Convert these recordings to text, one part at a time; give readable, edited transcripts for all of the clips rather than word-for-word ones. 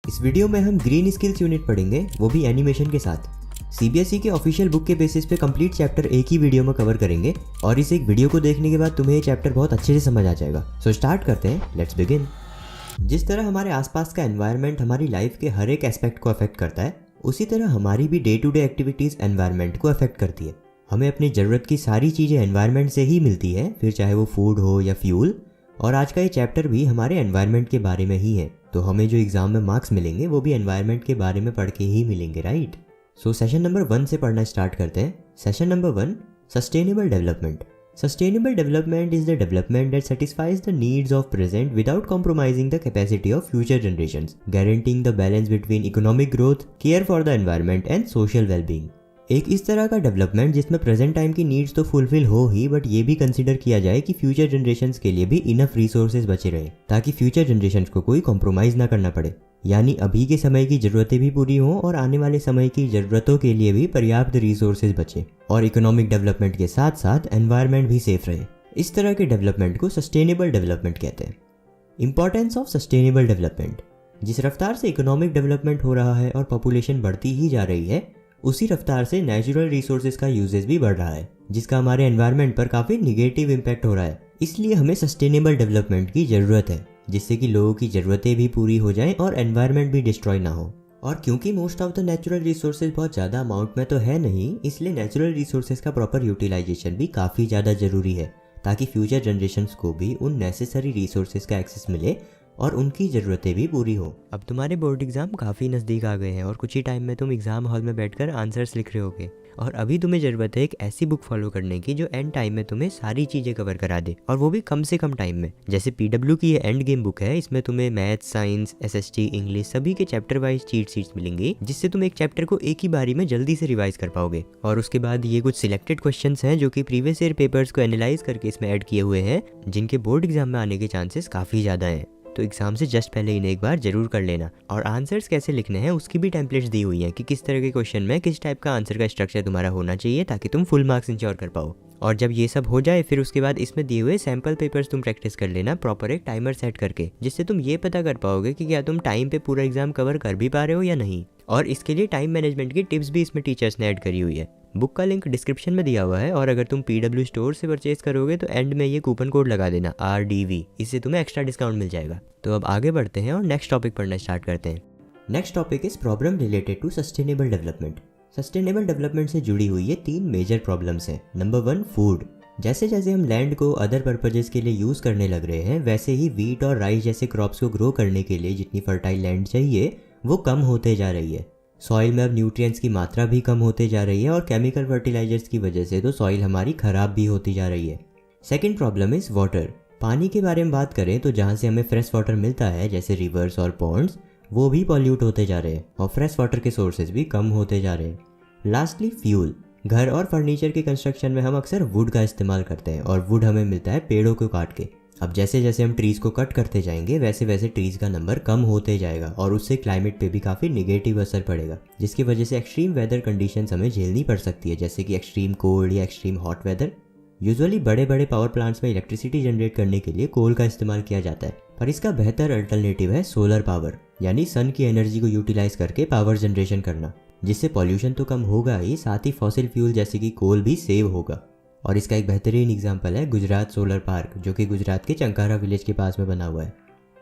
इस वीडियो में हम ग्रीन स्किल्स यूनिट पढ़ेंगे, वो भी एनिमेशन के साथ। सीबीएसई के ऑफिशियल बुक के बेसिस पे कंप्लीट चैप्टर एक ही वीडियो में कवर करेंगे और इस एक वीडियो को देखने के बाद तुम्हें ये चैप्टर बहुत अच्छे से समझ आ जाएगा। सो स्टार्ट करते हैं, लेट्स बिगिन। जिस तरह हमारे आसपास का एनवायरनमेंट हमारी लाइफ के हर एक एस्पेक्ट को अफेक्ट करता है, उसी तरह हमारी भी day to day activities environment को अफेक्ट करती है। हमें अपनी ज़रूरत की सारी चीज़ें एनवायरनमेंट से ही मिलती है, फिर चाहे वो फूड हो या फ्यूल। और आज का ये चैप्टर भी हमारे एनवायरनमेंट के बारे में ही है, तो हमें जो एग्जाम में मार्क्स मिलेंगे वो भी एनवायरनमेंट के बारे में पढ़ के ही मिलेंगे, राइट। सो सेशन नंबर 1 से पढ़ना स्टार्ट करते हैं। Session number 1, sustainable development. Sustainable development is the development that satisfies the needs of present without compromising the capacity of future generations, guaranteeing the balance between economic growth, care for the environment and social well-being. एक इस तरह का development जिसमें present time की needs तो fulfil हो ही, but ये भी कंसीडर किया जाए कि फ्यूचर जनरेशंस के लिए भी इनफ रिसोर्सेज बचे रहे, ताकि फ्यूचर जनरेशंस को कोई कॉम्प्रोमाइज़ ना करना पड़े। यानी अभी के समय की ज़रूरतें भी पूरी हों और आने वाले समय की ज़रूरतों के लिए भी पर्याप्त रिसोर्सेज बचे, और इकोनॉमिक डेवलपमेंट के साथ साथ एनवायरनमेंट भी सेफ रहे। इस तरह के डेवलपमेंट को सस्टेनेबल डेवलपमेंट कहते हैं। Importance of sustainable development. जिस रफ्तार से इकोनॉमिक डेवलपमेंट हो रहा है और पॉपुलेशन बढ़ती ही जा रही है, उसी रफ्तार से नेचुरल रिसोर्सेज का यूजेज भी बढ़ रहा है, जिसका हमारे एनवायरनमेंट पर काफ़ी निगेटिव इम्पैक्ट हो रहा है। इसलिए हमें सस्टेनेबल डेवलपमेंट की ज़रूरत है, जिससे कि लोगों की ज़रूरतें भी पूरी हो जाएं और एनवायरनमेंट भी डिस्ट्रॉय ना हो। और क्योंकि most of the natural resources बहुत ज़्यादा अमाउंट में तो है नहीं, इसलिए नेचुरल रिसोर्सेज का प्रॉपर यूटिलाइजेशन भी काफ़ी ज़्यादा ज़रूरी है, ताकि फ्यूचर जनरेशंस को भी उन नेसेसरी रिसोर्सेज का एक्सेस मिले और उनकी ज़रूरतें भी पूरी हो। अब तुम्हारे बोर्ड एग्जाम काफ़ी नज़दीक आ गए हैं और कुछ ही टाइम में तुम एग्ज़ाम हॉल में बैठकर आंसर्स लिख रहे होगे, और अभी तुम्हें ज़रूरत है एक ऐसी बुक फॉलो करने की जो एंड टाइम में तुम्हें सारी चीज़ें कवर करा दे, और वो भी कम से कम टाइम में। जैसे PW की ये एंड गेम बुक है, इसमें तुम्हें मैथ, साइंस, SST, इंग्लिश सभी के चैप्टर वाइज चीट शीट्स मिलेंगी, जिससे तुम एक चैप्टर को एक ही बारी में जल्दी से रिवाइज कर पाओगे। और उसके बाद ये कुछ सिलेक्टेड क्वेश्चंस हैं जो कि प्रीवियस ईयर पेपर्स को एनालाइज करके इसमें ऐड किए हुए हैं, जिनके बोर्ड एग्जाम में आने के चांसेस काफ़ी ज़्यादा हैं। तो एग्जाम से जस्ट पहले इन्हें एक बार जरूर कर लेना। और आंसर्स कैसे लिखने हैं उसकी भी टेम्पलेट्स दी हुई हैं कि किस तरह के क्वेश्चन में किस टाइप का आंसर का स्ट्रक्चर तुम्हारा होना चाहिए, ताकि तुम फुल मार्क्स इंश्योर कर पाओ। और जब ये सब हो जाए, फिर उसके बाद इसमें दिए हुए सैम्पल पेपर्स तुम प्रैक्टिस कर लेना प्रॉपर एक टाइमर सेट करके, जिससे तुम ये पता कर पाओगे कि क्या तुम टाइम पे पूरा एग्जाम कवर कर भी पा रहे हो या नहीं। और इसके लिए टाइम मैनेजमेंट की टिप्स भी इसमें टीचर्स ने ऐड करी हुई है। बुक का लिंक डिस्क्रिप्शन में दिया हुआ है, और अगर तुम PW स्टोर से परचेज करोगे तो एंड में ये कूपन कोड लगा देना RDV, इससे तुम्हें एक्स्ट्रा डिस्काउंट मिल जाएगा। तो अब आगे बढ़ते हैं और नेक्स्ट टॉपिक पढ़ना स्टार्ट करते हैं। Next topic is problem related to sustainable development. Sustainable development से जुड़ी हुई ये 3 मेजर प्रॉब्लम्स हैं। Number 1, food. जैसे जैसे हम लैंड को अदर पर्पजेस के लिए यूज़ करने लग रहे हैं, वैसे ही वीट और राइस जैसे क्रॉप्स को ग्रो करने के लिए जितनी फर्टाइल लैंड चाहिए वो कम होते जा रही है। सॉइल में अब न्यूट्रिएंट्स की मात्रा भी कम होते जा रही है, और केमिकल फर्टिलाइजर्स की वजह से तो सॉइल हमारी ख़राब भी होती जा रही है। Second problem is water. पानी के बारे में बात करें तो जहाँ से हमें फ्रेश वाटर मिलता है, जैसे रिवर्स और पॉन्ड्स, वो भी पॉल्यूट होते जा रहे हैं और फ्रेश वाटर के सोर्सेज भी कम होते जा रहे हैं। Lastly fuel. घर और फर्नीचर के कंस्ट्रक्शन में हम अक्सर वुड का इस्तेमाल करते हैं, और वुड हमें मिलता है पेड़ों को काट के। अब जैसे जैसे हम ट्रीज़ को कट करते जाएंगे, वैसे वैसे ट्रीज़ का नंबर कम होते जाएगा, और उससे क्लाइमेट पे भी काफ़ी निगेटिव असर पड़ेगा, जिसकी वजह से एक्सट्रीम वेदर कंडीशंस हमें झेलनी पड़ सकती है, जैसे कि एक्सट्रीम कोल्ड या एक्सट्रीम हॉट वेदर। यूजुअली बड़े बड़े पावर प्लांट्स में इलेक्ट्रिसिटी जनरेट करने के लिए कोल का इस्तेमाल किया जाता है, पर इसका बेहतर अल्टरनेटिव है सोलर पावर, यानी सन की एनर्जी को यूटिलाइज करके पावर जनरेशन करना, जिससे पॉल्यूशन तो कम होगा ही, साथ ही फॉसिल फ्यूल जैसे कि कोल भी सेव होगा। और इसका एक बेहतरीन एग्जांपल है गुजरात सोलर पार्क, जो कि गुजरात के चंकारा विलेज के पास में बना हुआ है।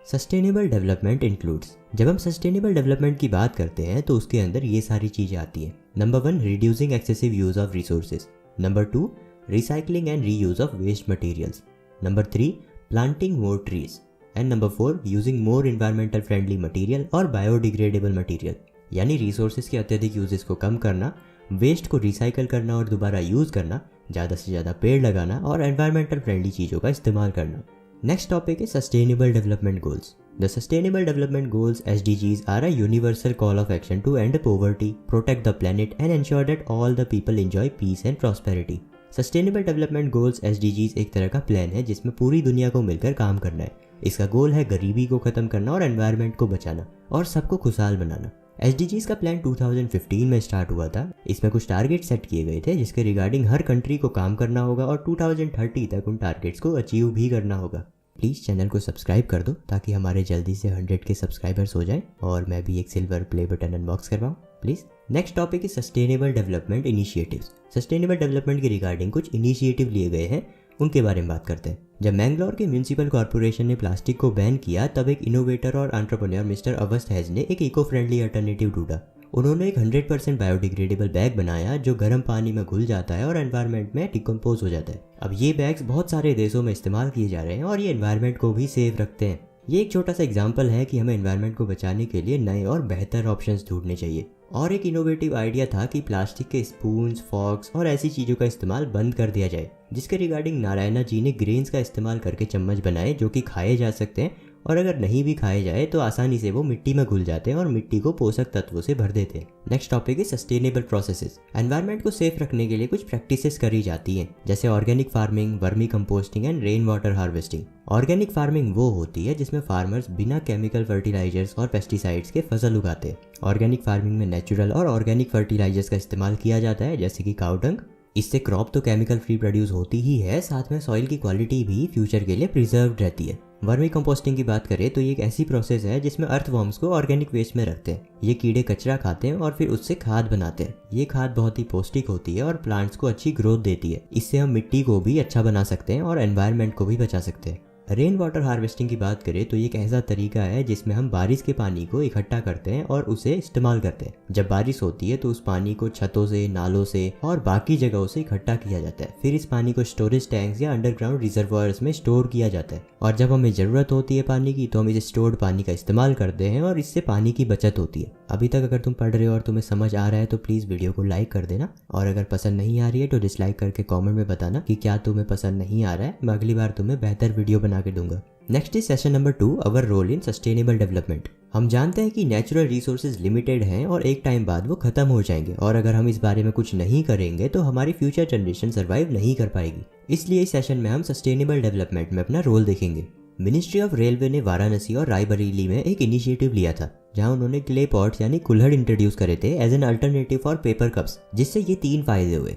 Sustainable development includes. जब हम सस्टेनेबल डेवलपमेंट की बात करते हैं तो उसके अंदर ये सारी चीज़ें आती हैं। Number 1, reducing excessive use of resources. Number 2, recycling and reuse of waste materials. Number 3, planting more trees. And number 4, using more environmental friendly material और बायोडिग्रेडेबल मटेरियल। यानी रिसोर्सेज के अत्यधिक यूजेस को कम करना, वेस्ट को रिसाइकल करना और दोबारा यूज़ करना, ज़्यादा से ज़्यादा पेड़ लगाना और एनवायरमेंटल फ्रेंडली चीज़ों का इस्तेमाल करना। नेक्स्ट टॉपिक है sustainable development goals. The sustainable development goals SDGs are a universal call of action to end poverty, protect the planet and ensure that all the people enjoy peace and prosperity. Sustainable development goals SDGs एक तरह का plan है जिसमें पूरी दुनिया को मिलकर काम करना है। इसका गोल है गरीबी को ख़त्म करना और एनवायरनमेंट को बचाना और सबको खुशहाल बनाना। SDGs का प्लान 2015 में स्टार्ट हुआ था। इसमें कुछ टारगेट सेट किए गए थे जिसके रिगार्डिंग हर कंट्री को काम करना होगा और 2030 तक उन टारगेट्स को अचीव भी करना होगा। प्लीज़ चैनल को सब्सक्राइब कर दो ताकि हमारे जल्दी से 100 के सब्सक्राइबर्स हो जाएं और मैं भी एक सिल्वर प्ले बटन अनबॉक्स करवाऊँ प्लीज़। नेक्स्ट टॉपिक है sustainable development initiatives. Sustainable development के रिगार्डिंग कुछ इनिशिएटिव लिए गए हैं, उनके बारे में बात करते हैं। जब मैंगलोर के म्यूनिसिपल कॉर्पोरेशन ने प्लास्टिक को बैन किया तब एक इनोवेटर और एंटरप्रेन्योर मिस्टर अवस्थ हैज ने एक इको फ्रेंडली अल्टरनेटिव ढूंढा। उन्होंने एक 100% बायोडिग्रेडेबल बैग बनाया जो गर्म पानी में घुल जाता है और एनवायरनमेंट में डिकम्पोज हो जाता है। अब ये बैग्स बहुत सारे देशों में इस्तेमाल किए जा रहे हैं और ये एनवायरनमेंट को भी सेफ रखते हैं। ये एक छोटा सा एग्जाम्पल है कि हमें एनवायरनमेंट को बचाने के लिए नए और बेहतर ऑप्शंस ढूंढने चाहिए। और एक इनोवेटिव आइडिया था कि प्लास्टिक के स्पून्स, फॉक्स और ऐसी चीज़ों का इस्तेमाल बंद कर दिया जाए, जिसके रिगार्डिंग नारायणा जी ने ग्रेन्स का इस्तेमाल करके चम्मच बनाए जो कि खाए जा सकते हैं और अगर नहीं भी खाए जाए तो आसानी से वो मिट्टी में घुल जाते हैं और मिट्टी को पोषक तत्वों से भर देते हैं। नेक्स्ट टॉपिक है सस्टेनेबल प्रोसेसेस। एनवायरनमेंट को सेफ रखने के लिए कुछ प्रैक्टिसेस करी जाती हैं, जैसे organic farming, vermi composting and rain water harvesting. Organic farming वो होती है जिसमें फार्मर्स बिना केमिकल फर्टिलाइजर्स और पेस्टिसाइड्स के फसल उगाते हैं। ऑर्गेनिक फार्मिंग में नेचुरल और ऑर्गेनिक फर्टिलाइजर्स का इस्तेमाल किया जाता है, जैसे कि काउ डंग। इससे क्रॉप तो केमिकल फ्री प्रोड्यूस होती ही है, साथ में सॉइल की क्वालिटी भी फ्यूचर के लिए प्रिजर्व्ड रहती है। वर्मी कंपोस्टिंग की बात करें तो ये एक ऐसी प्रोसेस है जिसमें अर्थवॉर्म्स को ऑर्गेनिक वेस्ट में रखते हैं। ये कीड़े कचरा खाते हैं और फिर उससे खाद बनाते हैं। ये खाद बहुत ही पौष्टिक होती है और प्लांट्स को अच्छी ग्रोथ देती है। इससे हम मिट्टी को भी अच्छा बना सकते हैं और एनवायरनमेंट को भी बचा सकते हैं। रेन वाटर हार्वेस्टिंग की बात करें तो ये एक ऐसा तरीका है जिसमें हम बारिश के पानी को इकट्ठा करते हैं और उसे इस्तेमाल करते हैं। जब बारिश होती है तो उस पानी को छतों से, नालों से और बाकी जगहों से इकट्ठा किया जाता है। फिर इस पानी को स्टोरेज टैंक्स या अंडरग्राउंड रिजर्वायर्स में स्टोर किया जाता है और जब हमें ज़रूरत होती है पानी की तो हम इस स्टोर्ड पानी का इस्तेमाल करते हैं और इससे पानी की बचत होती है। अभी तक अगर तुम पढ़ रहे हो और तुम्हें समझ आ रहा है तो प्लीज़ वीडियो को लाइक कर देना, और अगर पसंद नहीं आ रही है तो डिसलाइक करके कॉमेंट में बताना कि क्या तुम्हें पसंद नहीं आ रहा है। मैं अगली बार तुम्हें बेहतर वीडियो बना के दूंगा। Next is session number 2, our role in sustainable development. हम जानते हैं कि नेचुरल रिसोर्सेज लिमिटेड हैं और एक टाइम बाद वो खत्म हो जाएंगे, और अगर हम इस बारे में कुछ नहीं करेंगे तो हमारी फ्यूचर जनरेशन सर्वाइव नहीं कर पाएगी। इसलिए इस सेशन में हम सस्टेनेबल डेवलपमेंट में अपना रोल देखेंगे। मिनिस्ट्री ऑफ रेलवे ने वाराणसी और रायबरेली में एक इनिशिएटिव लिया था जहां उन्होंने क्ले पॉट्स यानी कुल्हड़ इंट्रोड्यूस करे थे as an alternative for paper cups, जिससे ये 3 फायदे हुए।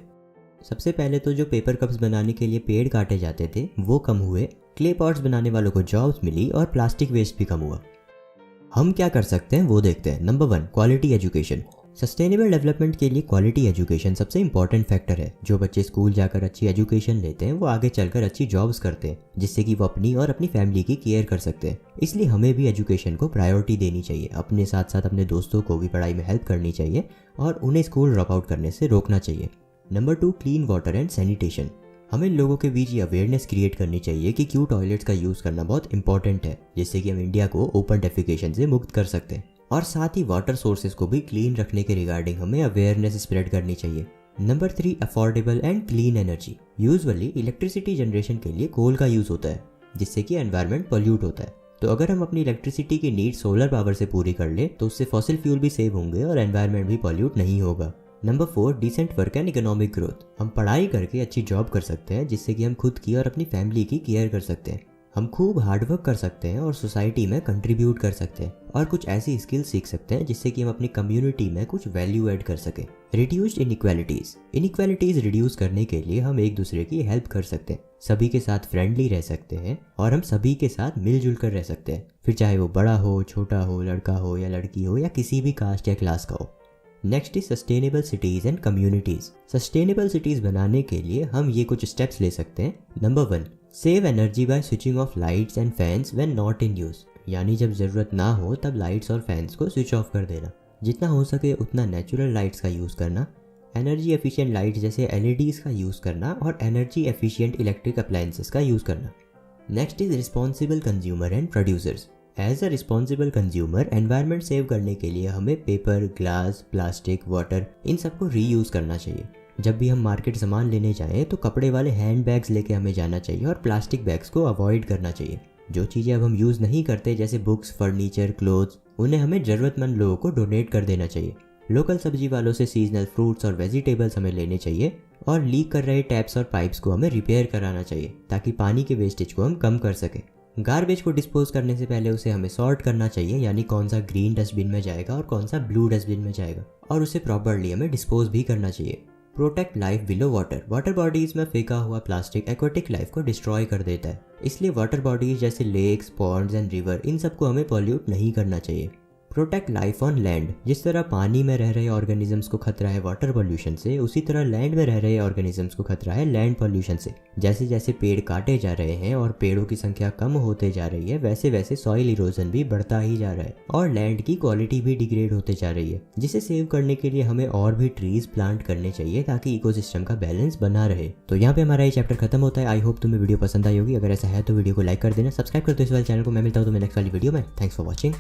सबसे पहले तो जो पेपर कप्स बनाने के लिए पेड़ काटे जाते थे वो कम हुए, क्ले पॉट्स बनाने वालों को जॉब्स मिली और प्लास्टिक वेस्ट भी कम हुआ। हम क्या कर सकते हैं वो देखते हैं। Number 1, quality education. Sustainable development के लिए क्वालिटी एजुकेशन सबसे इंपॉर्टेंट फैक्टर है। जो बच्चे स्कूल जाकर अच्छी एजुकेशन लेते हैं वो आगे चलकर अच्छी जॉब्स करते हैं, जिससे कि वो अपनी और अपनी फैमिली की केयर कर सकते हैं। इसलिए हमें भी एजुकेशन को प्रायोरिटी देनी चाहिए। अपने साथ साथ अपने दोस्तों को भी पढ़ाई में हेल्प करनी चाहिए और उन्हें स्कूल ड्रॉप आउट करने से रोकना चाहिए। Number 2, clean water and sanitation. हमें लोगों के बीच ये अवेयरनेस क्रिएट करनी चाहिए कि क्यों टॉयलेट्स का यूज़ करना बहुत इंपॉर्टेंट है, जिससे कि हम इंडिया को ओपन डेफिकेशन से मुक्त कर सकते हैं। और साथ ही वाटर सोर्सेज को भी क्लीन रखने के रिगार्डिंग हमें अवेयरनेस स्प्रेड करनी चाहिए। Number 3, affordable and clean energy. Usually electricity generation के लिए कोल का यूज़ होता है, जिससे कि एनवायरनमेंट पॉल्यूट होता है। तो अगर हम अपनी इलेक्ट्रिसिटी की नीड सोलर पावर से पूरी कर ले तो उससे फॉसिल फ्यूल भी सेव होंगे और एनवायरनमेंट भी पॉल्यूट नहीं होगा। Number 4, decent work and economic growth. हम पढ़ाई करके अच्छी जॉब कर सकते हैं, जिससे कि हम खुद की और अपनी फैमिली की केयर कर सकते हैं। हम खूब हार्डवर्क कर सकते हैं और सोसाइटी में कंट्रीब्यूट कर सकते हैं और कुछ ऐसी स्किल्स सीख सकते हैं जिससे कि हम अपनी कम्युनिटी में कुछ वैल्यू ऐड कर सकें। रिड्यूस्ड इनइक्वालिटीज रिड्यूस करने के लिए हम एक दूसरे की हेल्प कर सकते हैं, सभी के साथ फ्रेंडली रह सकते हैं और हम सभी के साथ मिलजुल कर रह सकते हैं, फिर चाहे वो बड़ा हो, छोटा हो, लड़का हो या लड़की हो या किसी भी कास्ट या क्लास का हो। Next is sustainable cities and communities. Sustainable cities बनाने के लिए हम ये कुछ स्टेप्स ले सकते हैं। Number 1, save energy by switching off lights and fans when not in use. यानी जब ज़रूरत ना हो तब लाइट्स और फैंस को स्विच ऑफ कर देना। जितना हो सके उतना नेचुरल लाइट्स का यूज़ करना, एनर्जी एफिशिएंट लाइट्स जैसे LEDs का यूज़ करना और एनर्जी एफिशिएंट इलेक्ट्रिक अप्लायंसेस का यूज़ करना। Next is responsible consumer and producers. As a responsible consumer environment save करने के लिए हमें पेपर, ग्लास, प्लास्टिक, वाटर इन सबको रीयूज़ करना चाहिए। जब भी हम मार्केट सामान लेने जाएं तो कपड़े वाले हैंड बैग्स लेके हमें जाना चाहिए और प्लास्टिक बैग्स को अवॉइड करना चाहिए। जो चीज़ें अब हम यूज़ नहीं करते जैसे बुक्स, फर्नीचर, क्लोथ्स, उन्हें हमें ज़रूरतमंद लोगों को डोनेट कर देना चाहिए। लोकल सब्जी वालों से सीजनल फ्रूट्स और वेजिटेबल्स हमें लेने चाहिए और लीक कर रहे टैप्स और पाइप्स को हमें रिपेयर कराना चाहिए ताकि पानी के वेस्टेज को हम कम कर सकें। गार्बेज को डिस्पोज करने से पहले उसे हमें सॉर्ट करना चाहिए, यानी कौन सा ग्रीन डस्टबिन में जाएगा और कौन सा ब्लू डस्टबिन में जाएगा, और उसे प्रॉपर्ली हमें डिस्पोज भी करना चाहिए। Protect life below water. Water bodies में फेंका हुआ प्लास्टिक एक्वाटिक लाइफ को डिस्ट्रॉय कर देता है, इसलिए वाटर बॉडीज जैसे लेक्स, पॉन्ड्स एंड रिवर इन सबको हमें पॉल्यूट नहीं करना चाहिए। Protect life on land. जिस तरह पानी में रह रहे ऑर्गेनिजम्स को खतरा है वाटर पोल्यूशन से, उसी तरह लैंड में रह रहे ऑर्गेनिजम्स को खतरा है लैंड पोल्यूशन से। जैसे जैसे पेड़ काटे जा रहे हैं और पेड़ों की संख्या कम होते जा रही है, वैसे वैसे सॉइल इरोजन भी बढ़ता ही जा रहा है और लैंड की क्वालिटी भी डिग्रेड होते जा रही है, जिसे सेव करने के लिए हमें और भी ट्रीज प्लांट करने चाहिए ताकि इकोसिस्टम का बैलेंस बना रहे। तो यहाँ पे हमारा ये चैप्टर खत्म होता है। आई होप तुम्हें वीडियो पसंद आई होगी। अगर ऐसा है तो वीडियो को लाइक कर देना, सब्सक्राइब कर दो इस वाले चैनल को। मैं मिलता हूँ तुम्हें नेक्स्ट वाली वीडियो में। Thanks for watching.